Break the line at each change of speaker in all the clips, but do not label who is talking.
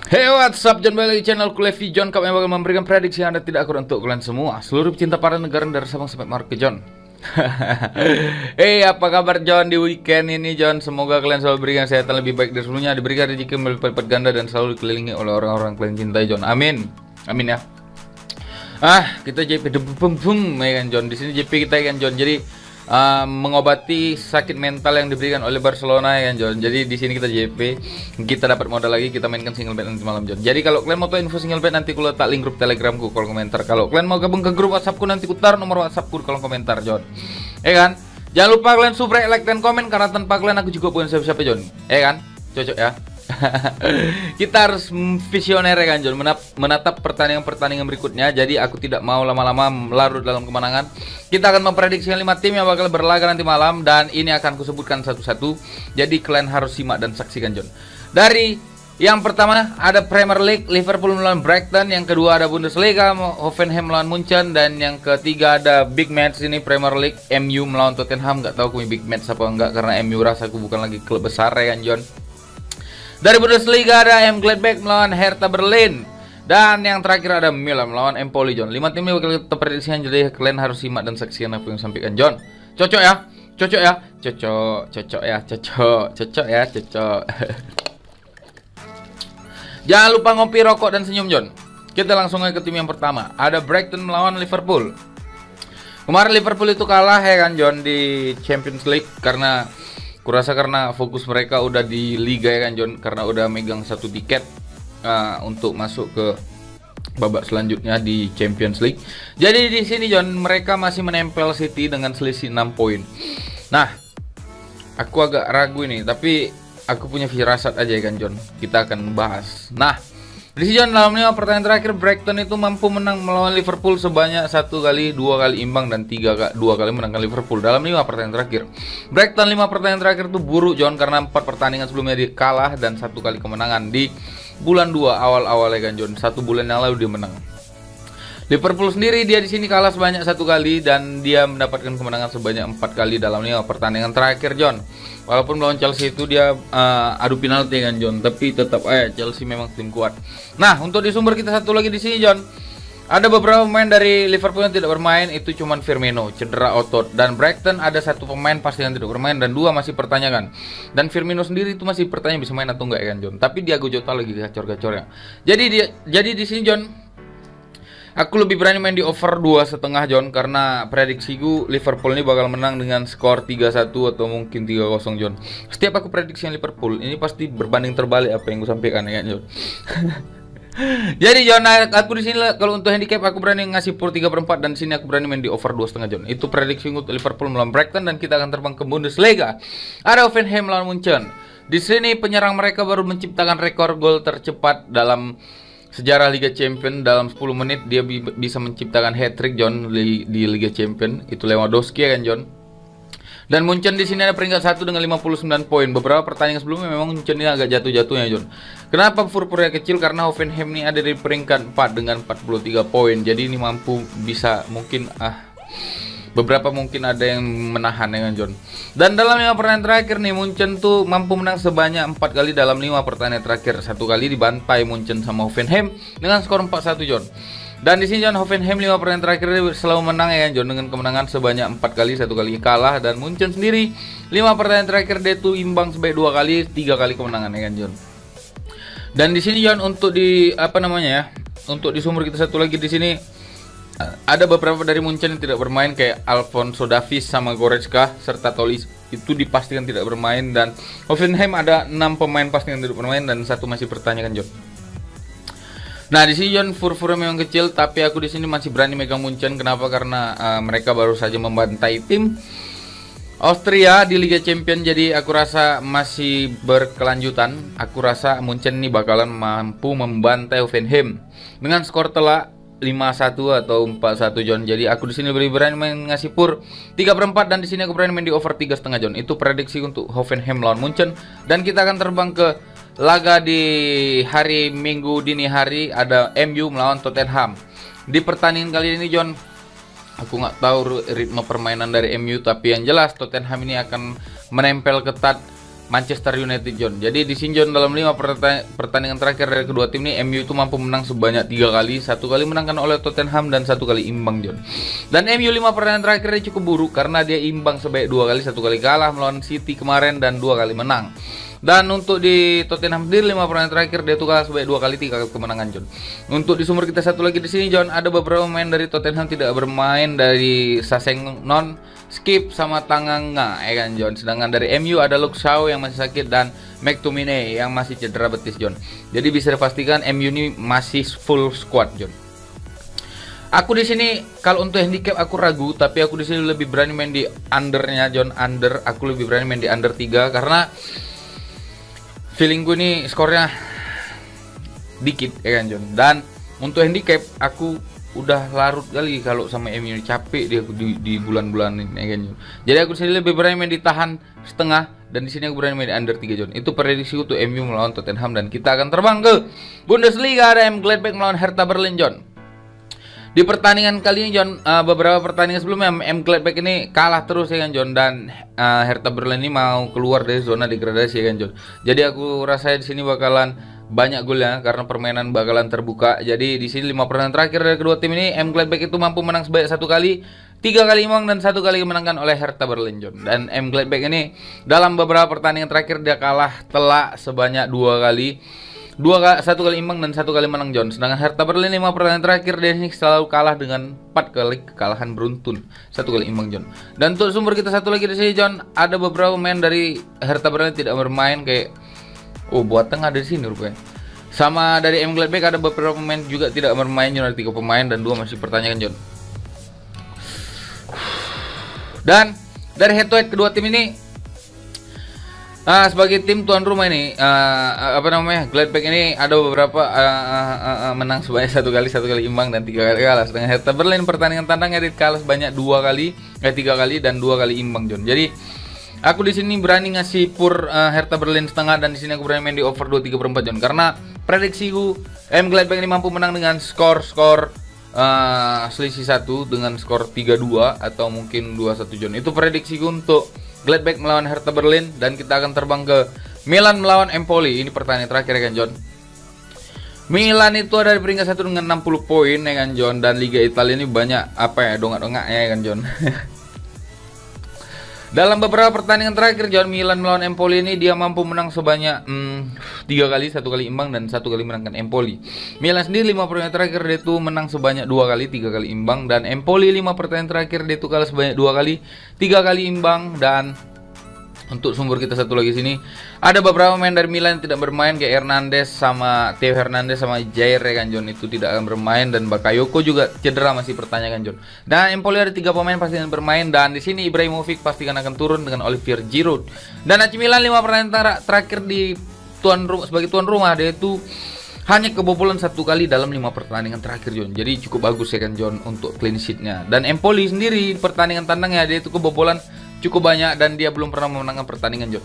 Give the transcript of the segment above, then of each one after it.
Hey, what's up? John balik lagi channel Levi John. Kami bakal memberikan prediksi yang Anda tidak akurat untuk kalian semua, seluruh pecinta para negara dari Sabang sampai Merauke, John. Hey, apa kabar John di weekend ini, John? Semoga kalian selalu berikan kesehatan lebih baik dari sebelumnya, diberikan rezeki yang berlipat ganda dan selalu dikelilingi oleh orang-orang kalian cintai, John. Amin. Amin ya. Kita JP ya kan, John. Di sini JP kita kan, John. Jadi mengobati sakit mental yang diberikan oleh Barcelona ya kan, John. Jadi di sini kita JP, kita dapat modal lagi, kita mainkan single bet nanti malam, John. Jadi kalau kalian mau tahu info single bet, nanti aku letak link grup Telegramku kolom komentar. Kalau kalian mau gabung ke grup WhatsAppku, nanti aku taruh nomor WhatsAppku di kolom komentar, John. Ya kan? Jangan lupa kalian subscribe, like, dan komen, karena tanpa kalian aku juga bukan siapa-siapa, John. Ya kan? Cocok ya. Kita harus visioner ya kan, John, menatap pertandingan berikutnya. Jadi aku tidak mau lama-lama larut dalam kemenangan. Kita akan memprediksi 5 tim yang bakal berlaga nanti malam, dan ini akan kusebutkan satu-satu. Jadi kalian harus simak dan saksikan, John. Dari yang pertama ada Premier League, Liverpool melawan Brighton. Yang kedua ada Bundesliga, Hoffenheim melawan Munchen. Dan yang ketiga ada big match ini, Premier League, MU melawan Tottenham. Gak tahu aku big match apa enggak, karena MU rasa aku bukan lagi klub besar ya kan, John. Dari Bundesliga ada Gladbach melawan Hertha Berlin. Dan yang terakhir ada Milan melawan Empoli, John. 5 tim ini bakal kita prediksikan, jadi kalian harus simak dan saksikan apa yang sampaikan, John. Cocok ya? Cocok ya? Cocok ya? Jangan lupa ngopi, rokok, dan senyum, John. Kita langsung aja ke tim yang pertama. Ada Brighton melawan Liverpool. Kemarin Liverpool itu kalah ya kan, John, di Champions League, karena kurasa karena fokus mereka udah di Liga ya kan, John, karena udah megang satu tiket untuk masuk ke babak selanjutnya di Champions League. Jadi di sini, John, mereka masih menempel City dengan selisih 6 poin. Nah, aku agak ragu ini, tapi aku punya firasat aja ya kan, John. Kita akan bahas. Nah, di sini, John, dalam 5 pertandingan terakhir Brighton itu mampu menang melawan Liverpool sebanyak 1 kali, 2 kali imbang, dan 2 kali menangkan Liverpool dalam 5 pertandingan terakhir. Brighton 5 pertandingan terakhir itu buruk, John, karena 4 pertandingan sebelumnya dia kalah dan 1 kali kemenangan di bulan 2 awal-awal ya kan, John. 1 bulan yang lalu dia menang. Liverpool sendiri dia di sini kalah sebanyak 1 kali dan dia mendapatkan kemenangan sebanyak 4 kali dalam 5 pertandingan terakhir, John. Walaupun melawan Chelsea itu dia adu penalti kan, John, tapi tetap Chelsea memang tim kuat. Nah, untuk di sumber kita satu lagi di sini, John, ada beberapa pemain dari Liverpool yang tidak bermain, itu cuman Firmino cedera otot, dan Brighton ada 1 pemain pasti yang tidak bermain dan 2 masih pertanyakan. Dan Firmino sendiri itu masih pertanyaan bisa main atau enggak ya kan, John. Tapi Diego Jota lagi gacor-gacornya. Jadi di sini, John, aku lebih berani main di over 2,5, John, karena prediksiku Liverpool ini bakal menang dengan skor 3-1 atau mungkin 3-0, John. Setiap aku prediksi Liverpool ini pasti berbanding terbalik apa yang gue sampaikan ya kan, John. Jadi, John, aku di sini kalau untuk handicap aku berani ngasih pur 3/4, dan di sini aku berani main di over 2,5, John. Itu prediksi untuk Liverpool melawan Brighton, dan kita akan terbang ke Bundesliga. Ada Hoffenheim melawan Munchen. Di sini penyerang mereka baru menciptakan rekor gol tercepat dalam sejarah Liga Champion. Dalam 10 menit dia bisa menciptakan hat-trick, John, di Liga Champion. Itu Lewandowski ya kan, John. Dan Munchen di sini ada peringkat 1 dengan 59 poin. Beberapa pertandingan sebelumnya memang Munchen ini agak jatuh-jatuhnya, John. Kenapa purpurnya kecil? Karena Hoffenheim ini ada di peringkat 4 dengan 43 poin. Jadi ini mampu bisa mungkin beberapa mungkin ada yang menahan ya kan, John. Dan dalam 5 pertandingan terakhir nih, Munchen tuh mampu menang sebanyak 4 kali dalam 5 pertandingan terakhir. 1 kali dibantai Munchen sama Hoffenheim dengan skor 4-1, John. Dan di sini, John, Hoffenheim 5 pertandingan terakhir selalu menang ya kan, John, dengan kemenangan sebanyak 4 kali, 1 kali kalah. Dan Munchen sendiri 5 pertandingan terakhir dia tuh imbang sebanyak 2 kali, 3 kali kemenangan ya kan, John. Dan di sini, John, untuk di untuk di sumber kita satu lagi di sini ada beberapa dari Munchen yang tidak bermain, kayak Alphonso Davies sama Goretzka serta Tolis itu dipastikan tidak bermain. Dan Hoffenheim ada 6 pemain pasti yang tidak bermain dan 1 masih pertanyakan, John. Nah, di sini, John, fur-furnya memang kecil, tapi aku di sini masih berani megang Munchen. Kenapa? Karena mereka baru saja membantai tim Austria di Liga Champion. Jadi aku rasa masih berkelanjutan. Aku rasa Munchen ini bakalan mampu membantai Hoffenheim dengan skor telak 5-1 atau 4-1, John. Jadi aku di sini lebih berani main ngasih pur 3/4, dan di sini aku berani main di over 3,5, John. Itu prediksi untuk Hoffenheim lawan Munchen. Dan kita akan terbang ke laga di hari Minggu dini hari. Ada MU melawan Tottenham. Di pertandingan kali ini, John, aku nggak tahu ritme permainan dari MU, tapi yang jelas Tottenham ini akan menempel ketat Manchester United, John. Jadi di sini, John, dalam 5 pertandingan terakhir dari kedua tim ini, MU itu mampu menang sebanyak 3 kali, 1 kali menangkan oleh Tottenham dan 1 kali imbang, John. Dan MU 5 pertandingan terakhir ini cukup buruk karena dia imbang sebanyak 2 kali, 1 kali kalah melawan City kemarin dan 2 kali menang. Dan untuk di Tottenham sendiri 5 pertandingan terakhir dia tuh kalah sebanyak 2 kali, 3 kali kemenangan, John. Untuk di sumber kita satu lagi di sini, John, ada beberapa pemain dari Tottenham tidak bermain, dari Sessegnon, Skip sama Tanganga, ya kan, John. Sedangkan dari MU ada Luke Shaw yang masih sakit dan McTominay yang masih cedera betis, John. Jadi bisa dipastikan MU ini masih full squad, John. Aku di sini kalau untuk handicap aku ragu, tapi aku di sini lebih berani main di undernya, John. Under, aku lebih berani main di under 3 karena feeling gue nih skornya dikit, ya kan, John. Dan untuk handicap aku udah larut kali kalau sama MU, capek dia di bulan-bulan ini, ya kan, John. Jadi aku sini lebih berani main ditahan setengah, dan di sini aku berani main di under 3, John. Itu prediksi untuk MU melawan Tottenham, dan kita akan terbang ke Bundesliga. Ada Gladbach melawan Hertha Berlin, John. Di pertandingan kali ini, John, beberapa pertandingan sebelumnya Gladbach ini kalah terus, ya kan, John. Dan Hertha Berlin ini mau keluar dari zona degradasi, ya kan, John. Jadi aku rasa di sini bakalan banyak gol ya karena permainan bakalan terbuka. Jadi di sini 5 pertandingan terakhir dari kedua tim ini, Gladbach itu mampu menang sebanyak 1 kali, 3 kali imbang dan 1 kali dimenangkan oleh Hertha Berlin, John. Dan Gladbach ini dalam beberapa pertandingan terakhir dia kalah telak sebanyak 2 kali. 1 kali imbang dan 1 kali menang, John. Sedangkan Hertha Berlin 5 pertandingan terakhir dia ini selalu kalah dengan 4 kali kekalahan beruntun, 1 kali imbang, John. Dan untuk sumber kita satu lagi di sini, John, ada beberapa pemain dari Hertha Berlin tidak bermain, kayak Boateng ada di sini rupanya. Sama dari Gladbach ada beberapa pemain juga tidak bermain, John. Ada 3 pemain dan 2 masih pertanyaan, John. Dan dari head to head kedua tim ini, sebagai tim tuan rumah ini, Gladbach ini ada beberapa menang sebanyak 1 kali, 1 kali imbang dan 3 kali kalah. Sedangkan Hertha Berlin pertandingan tandangnya kalah sebanyak 3 kali dan 2 kali imbang, John. Jadi aku di sini berani ngasih pur Hertha Berlin setengah, dan di sini aku berani main di over 2,3/4, John. Karena prediksiku Gladbach ini mampu menang dengan skor selisih 1 dengan skor 3-2 atau mungkin 2-1, John. Itu prediksiku untuk Gladbach melawan Hertha Berlin, dan kita akan terbang ke Milan melawan Empoli. Ini pertandingan terakhir, ya kan, John. Milan itu ada di peringkat 1 dengan 60 poin, ya kan, John. Dan Liga Italia ini banyak dongak-dongaknya, ya kan, John. Dalam beberapa pertandingan terakhir, John, Milan melawan Empoli ini dia mampu menang sebanyak 3 kali, 1 kali imbang dan 1 kali menangkan Empoli. Milan sendiri 5 pertandingan terakhir dia itu menang sebanyak 2 kali, 3 kali imbang, dan Empoli 5 pertandingan terakhir dia itu kalah sebanyak 2 kali, 3 kali imbang. Dan untuk sumber kita satu lagi sini, ada beberapa pemain dari Milan yang tidak bermain, kayak Theo Hernandez sama Jair, ya kan, John. Itu tidak akan bermain, dan Bakayoko juga cedera, masih pertanyakan, John. Dan Empoli ada 3 pemain pasti akan bermain, dan di sini Ibrahimovic pastikan akan turun dengan Olivier Giroud. Dan AC Milan 5 pertandingan terakhir di sebagai tuan rumah dia itu hanya kebobolan 1 kali dalam 5 pertandingan terakhir, John. Jadi cukup bagus, ya kan, John, untuk clean sheet-nya. Dan Empoli sendiri pertandingan tandangnya dia itu kebobolan cukup banyak, dan dia belum pernah memenangkan pertandingan, John.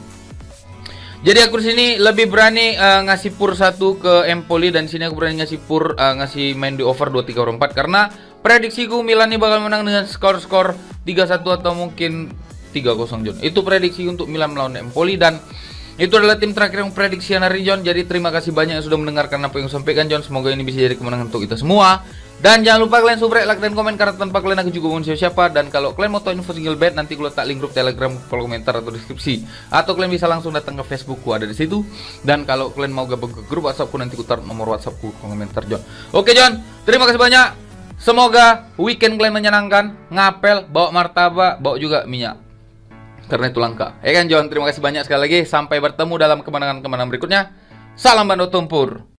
Jadi aku di sini lebih berani ngasih pur 1 ke Empoli, dan sini aku berani ngasih pur ngasih main di over 2,3/4 karena prediksiku Milan ini bakal menang dengan skor 3-1 atau mungkin 3-0, John. Itu prediksi untuk Milan melawan Empoli, dan itu adalah tim terakhir yang prediksian hari, John. Jadi terima kasih banyak yang sudah mendengarkan apa yang saya sampaikan, John. Semoga ini bisa jadi kemenangan untuk kita semua. Dan jangan lupa kalian subscribe, like, dan komen, karena tanpa kalian aku juga bukan siapa-siapa. Dan kalau kalian mau tahu info single bed, nanti gue letak link grup Telegram, kolom komentar atau deskripsi. Atau kalian bisa langsung datang ke Facebookku, ada di situ. Dan kalau kalian mau gabung ke grup WhatsAppku, nanti ku taruh nomor WhatsAppku kolom komentar, John. Oke, John, terima kasih banyak. Semoga weekend kalian menyenangkan. Ngapel, bawa martabak, bawa juga minyak, karena itu langka, ya kan, John. Terima kasih banyak sekali lagi. Sampai bertemu dalam kemenangan-kemenangan berikutnya. Salam Bandot Tumpur.